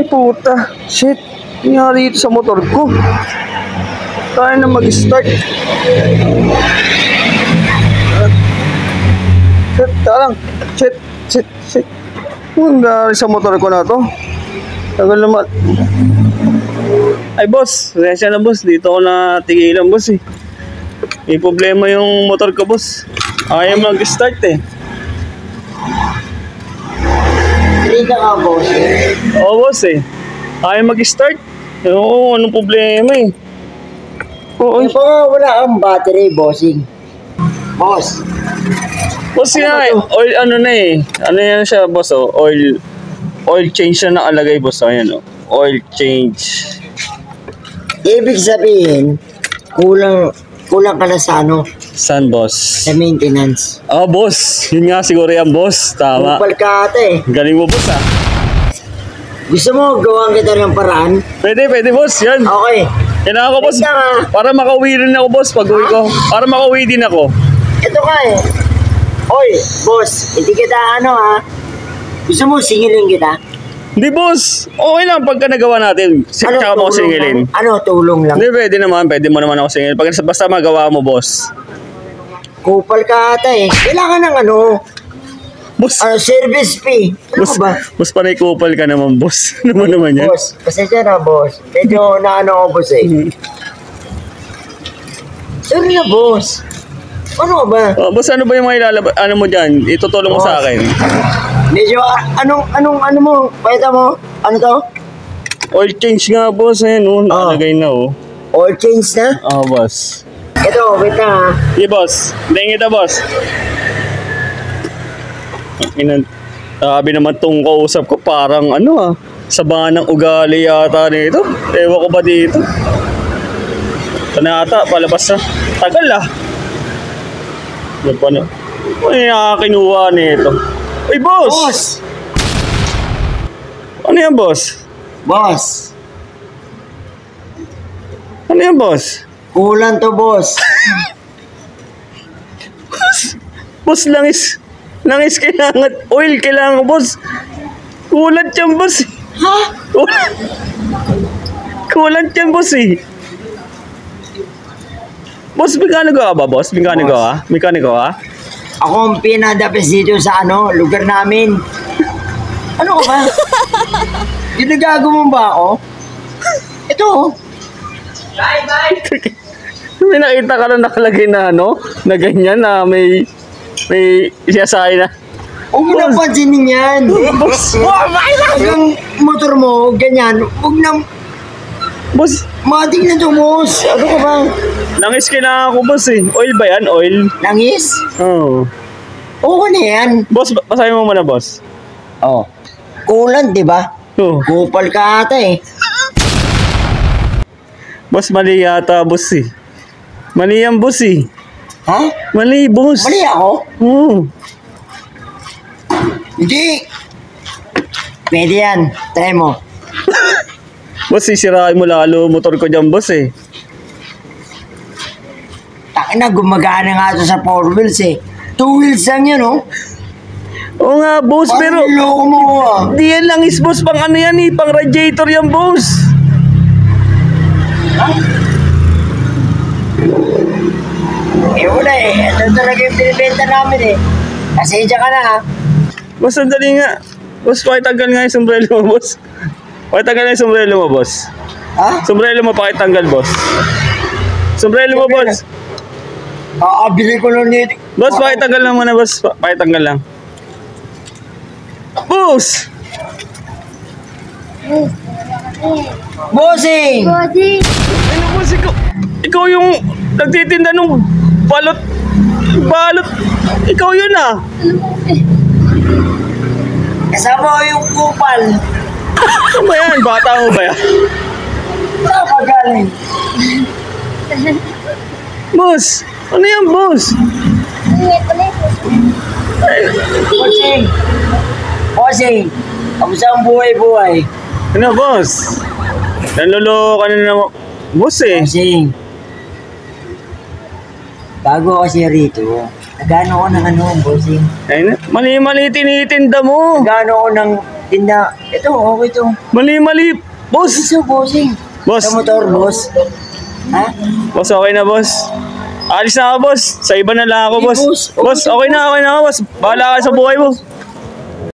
puta. Shit. Nangyari ito sa motor ko. Tayo na mag-start. Shit, tarang. Shit. Ano nangyari sa motor ko na to? Tagal naman. Ay, boss. Resya na, boss. Dito ako natigilan, boss, eh. May problema yung motor ko, boss. Ayaw mag-start, eh. Hindi ka nga, boss. Oo, boss, eh. Ayaw mag-start. Oo, anong problema, eh. Oo, Eh, baka wala kang battery, bossing. Boss. boss, nga, eh. Oil, ano na, eh. Ano yan siya, boss, oh. Oil change na nakalagay, boss. Ayan, oh. Oil change. Ibig sabihin, kulang ka na sa ano, Saan, boss? sa maintenance. Ah, boss. Yun nga siguro yan, boss. Tama. Kupal ka ate. Galing mo, boss, ah. Gusto mo gawan kita ng paraan? Pwede, boss. Yan. Okay. Kailangan ko, boss. Teka nga. Para makauwi rin ako, boss, pag uwi ko. Para makauwi din ako. Ito ka eh. Oy, boss, hindi kita ano ha. Gusto mo singilin kita? Hindi, boss. Okay lang pagka nagawa natin. Tsaka mo ako singilin. Ano, tulong lang? Hindi, pwede naman. Pwede mo naman ako singilin. Basta magawa mo, boss. Kupal ka ata eh. Kailangan ng ano, Boss. service fee. Ano Boss, ka ba? boss, panay kupal ka naman, boss. Ano mo naman yan? Boss, pasensya na boss. Medyo naano ko boss eh. Sorry na boss. Ano ka ba? Oh, boss, ano ba yung mga ano mo dyan? Itutulong mo sa akin. Medyo, ano mo? Pakita mo? Ano to? Oil change nga, boss. Ayan, oh. Nakalagay na, oh. All change na? Oh, boss. Ito, wait na ha. Sige, boss. Tingin kita, boss. Sabi naman tong kausap ko, parang ano, sabahan ng ugali yata nito. Ewan ko ba dito? Ito na ata, palabas na. Tagal, Ano pa na? Ay, nakakinuha nito. Uy, boss! Boss! Ano yan, boss? Boss! Ano yan, boss? Kulang to boss. Boss, langis kailangan. Oil kailangan, boss. Kulat yan, boss. Ha? Kulat yan, boss, eh. Boss, mekaniko ka ba, boss? Mekaniko ka? Mekaniko ka? Ako ang pinadapis dito sa ano, lugar namin. Ano ka ba? Ginagago mo ba ako? Ito. May nakita ka na nakalagay na ano, na ganyan na may siyasahay na. Huwag mo na pansinin yan. Boss, Pag ang motor mo, ganyan, huwag na, boss, mating na to, boss. Ano ka ba? langis kailangan ko, boss, eh. Oil ba yan? Oil? Langis? Oo. Oo na yan. Boss, basahin mo muna, boss. Oh. Kulang, di ba? Oo. Kupal ka ata eh. Boss, mali yata, boss, eh. Mali yan, boss, eh. Ha? Mali, boss. Mali ako? Oo. Hindi. Pwede yan. Try mo. Boss, sisirain mo lalo motor ko dyan, boss, eh. Takin na, gumagana nga ito sa 4 wheels eh. 2 wheels lang yan, oh. Oo nga, boss, pero... Parang loko mo, Di yan langis, boss. Pang ano yan, eh. Pang radiator yan, boss. Eh, wala eh. Ito talaga yung binibenta namin eh. Pasensya ka na ha. Boss, sandali nga. Boss, pakitanggal nga yung sombrero mo, boss. Pakitanggal nga yung sombrero mo, boss. Ha? Sombrero mo, pakitanggal, boss. Sombrero mo, boss. Kakabili ko lang nito. Boss, pakitanggal lang muna, boss. Pakitanggal lang. Boss! Bossing! Ano, boss, ikaw yung nagtitinda nung balot. Ikaw yun, ah. Kasama ko yung kupal. Ano ba yan? Bata mo ba yan? Saan ka galing? Boss! Ano yan, boss? Bossing! Bossing! Kamusta ang buhay-buhay? Ano, boss? Nanlolo ka na naman. Boss, eh. Bossing! Bago kasi rito, nagano ko ng ano, bossing. Ay, mali-mali tinitinda mo. Nagano ko ng Tinda. Ito, okay to. Mali, boss. Iso, bossing. Boss. Sa motor, boss. Ha? Boss, okay na, boss. Alis na ako, boss. Sa iba na lang ako, Hey, boss. boss. Boss, okay na ako, boss. Bahala ka sa buhay mo.